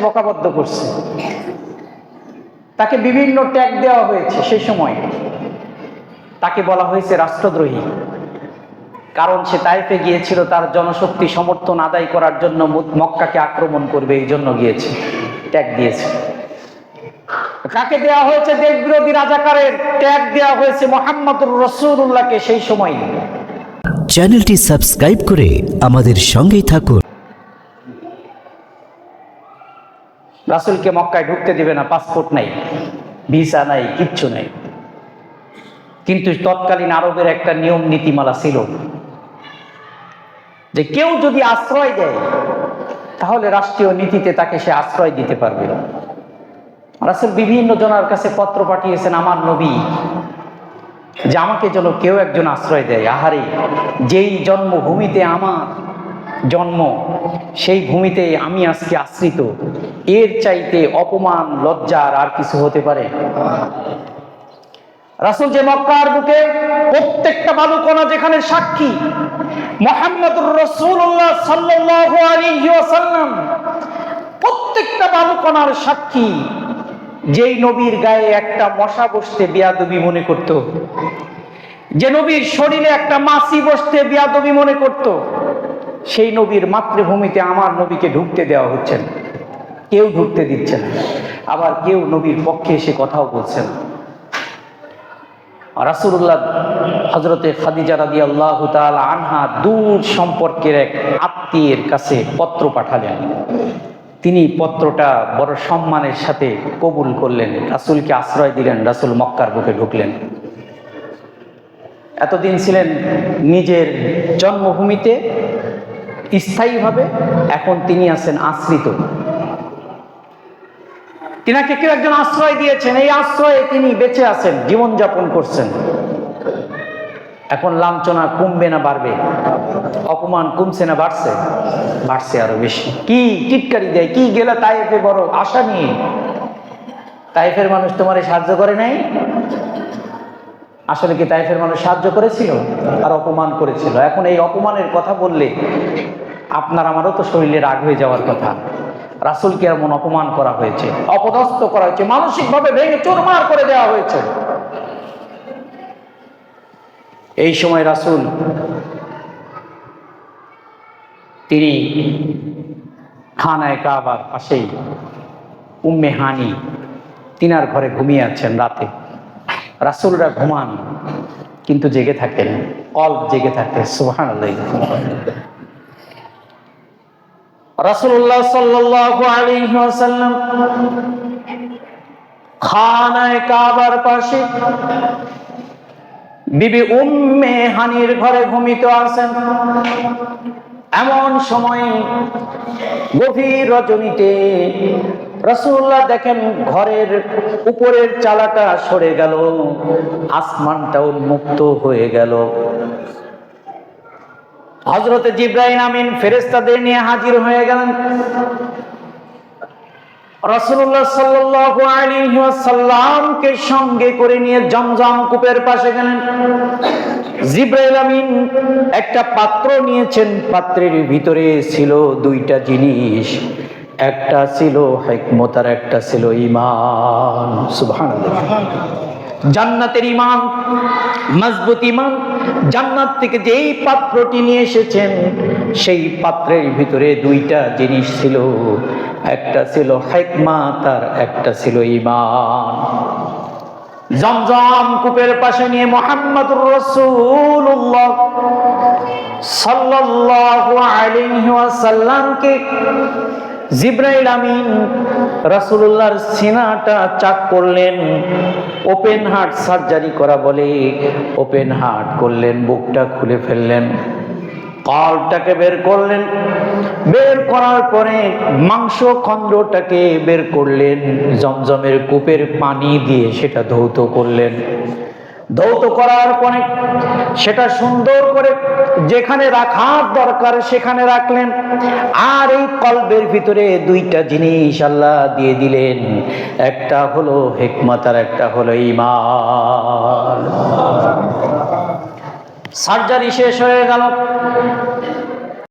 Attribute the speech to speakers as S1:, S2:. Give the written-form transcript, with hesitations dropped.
S1: বকাবদ্ধ করছে, তাকে বিভিন্ন ট্যাগ দেওয়া হয়েছে। সেই সময় তাকে বলা হয়েছে রাষ্ট্রদ্রোহী, কারণ সে তাইফে গিয়েছিল তার জনশক্তি সমর্থন আদায় করার জন্য, মক্কাকে আক্রমণ করবে এই জন্য গিয়েছে, ট্যাগ দিয়েছে। কাকে দেওয়া হয়েছে? দেশ বিরোধী রাজাকারের ট্যাগ দেওয়া হয়েছে মুহাম্মদুর রাসূলুল্লাহকে সেই সময়।
S2: চ্যানেলটি সাবস্ক্রাইব করে আমাদের সঙ্গেই থাকুন।
S1: রাসূলকে মক্কায় ঢুকতে দিবে না, পাসপোর্ট নাই, ভিসা নাই, কিচ্ছু নাই। কিন্তু তৎকালীন আরবের একটা নিয়ম নীতিমালা ছিল যে কেউ যদি আশ্রয় দেয় তাহলে রাষ্ট্রীয় নীতিতে তাকে সে আশ্রয় দিতে পারবে। রাসূল বিভিন্ন জনের কাছে পত্র পাঠিয়েছেন, আমার নবী যে আমাকে যেন কেউ একজন আশ্রয় দেয়। আহারে, যেই জন্মভূমিতে আমার জন্ম, সেই ভূমিতে আমি আজকে আশ্রিত, এর চাইতে অপমান লজ্জার আর কিছু হতে পারে? রাসূল যে মক্কার বুকে প্রত্যেকটা বালুকণা যেখানে সাক্ষী মুহাম্মদুর রাসূলুল্লাহ সাল্লাল্লাহু আলাইহি ওয়াসাল্লাম, প্রত্যেকটা বালুকণার সাক্ষী। যেই নবীর গায়ে একটা মশা বসতে বেয়াদবি মনে করত, যে নবীর শরীরে একটা মাছি বসতে বেয়াদবি মনে করত, সেই নবীর মাতৃভূমিতে আমার নবীকে ঢুকতে দেওয়া হচ্ছে না, কেউ ঢুকতে দিচ্ছে না, আবার কেউ নবীর পক্ষে এসে কথাও বলছে না। রাসূলুল্লাহ হযরতে খাদিজা রাদিয়াল্লাহু তাআলা আনহা দূর সম্পর্কের এক আত্মীয়ের কাছে পত্র পাঠালেন। তিনি পত্রটা বড় সম্মানের সাথে কবুল করলেন, রাসূলকে আশ্রয় দিলেন, রাসূল মক্কার বুকে ঢুকলেন। এতদিন ছিলেন নিজের জন্মভূমিতে স্থায়ীভাবে, এখন তিনি আছেন আশ্রিত। তিনাকে কেউ একজন আশ্রয় দিয়েছেন, এই আশ্রয়ে তিনি বেঁচে আছেন, জীবনযাপন করছেন। এখন লাঞ্ছনা কমবে না বাড়বে? অপমান কমছে না বাড়ছে? বাড়ছে আরো বেশি। কি টিটকারি দেয়, কি গেলা তাইফে বড় আশা নিয়ে। তাইফের মানুষ তোমারে সাহায্য করে নাই? আসলে কি তাইফের মানুষ সাহায্য করেছিল? আর অপমান করেছিল। এখন এই অপমানের কথা বললে আপনার আমারও তো শরীরে রাগ হয়ে যাওয়ার কথা। রাসূলকে এমন অপমান করা হয়েছে, অপদস্থ করা হয়েছে, মানসিকভাবে ভেঙে চুরমার করে দেওয়া হয়েছে। এই সময় রাসূল তিনি খানায়ে কাবার পাশেই উম্মে হানি তিনার ঘরে ঘুমিয়ে আছেন রাতে। রাসূলরা ঘুমান কিন্তু জেগে থাকেন, কল্ব জেগে থাকে। সুবহানাল্লাহ। রাসূলুল্লাহ সাল্লাল্লাহু আলাইহি ওয়াসাল্লাম খানায়ে কাবার পাশে বিবি উম্মে হানির ঘরে ঘুমিত আছেন। এমন সময় গভীর রজনীতে রাসূলুল্লাহ দেখেন ঘরের উপরের চালাটা সরে গেল, আসমানটা উন্মুক্ত হয়ে গেল। হযরতে জিবরাইল আমিন ফেরেশতাদের নিয়ে হাজির হয়ে গেলেন। রাসূলুল্লাহ সাল্লাল্লাহু আলাইহি ওয়াসাল্লামকে সঙ্গে করে নিয়ে জমজম কূপের পাশে গেলেন। জিবরাইল আমিন একটা পাত্র নিয়েছেন, পাত্রের ভিতরে ছিল দুইটা জিনিস, একটা ছিল হিকমত আর একটা ছিল ঈমান। সুবহানাল্লাহ। জান্নাতের ঈমান, মজবুত ঈমান। জান্নাত থেকে যেই পাত্রটি নিয়ে এসেছেন সেই পাত্রের ভিতরে দুইটা জিনিস ছিল, একটা ছিল হিকমত আর একটা ছিল ঈমান। জমজম কূপের পাশে নিয়ে মুহাম্মদুর রাসূলুল্লাহ সাল্লাল্লাহু আলাইহি ওয়াসাল্লামকে জিবরাইল আমিন রাসূলুল্লাহর সিনাটা চাক করলেন। ওপেন হার্ট সার্জারি করা বলে, ওপেন হার্ট করলেন, বুকটা খুলে ফেললেন, কলটাকে বের করলেন। বের করার পরে মাংস খণ্ডটাকে বের করলেন, জমজমের কূপের পানি দিয়ে সেটা ধৌত করলেন। ধৌত করার পরে সেটা সুন্দর করে যেখানে রাখার দরকার সেখানে রাখলেন। আর এই কলবের ভিতরে দুইটা জিনিস আল্লাহ দিয়ে দিলেন, একটা হলো হিকমত আর একটা হলো ঈমান। সার্জারি শেষ হয়ে গেল।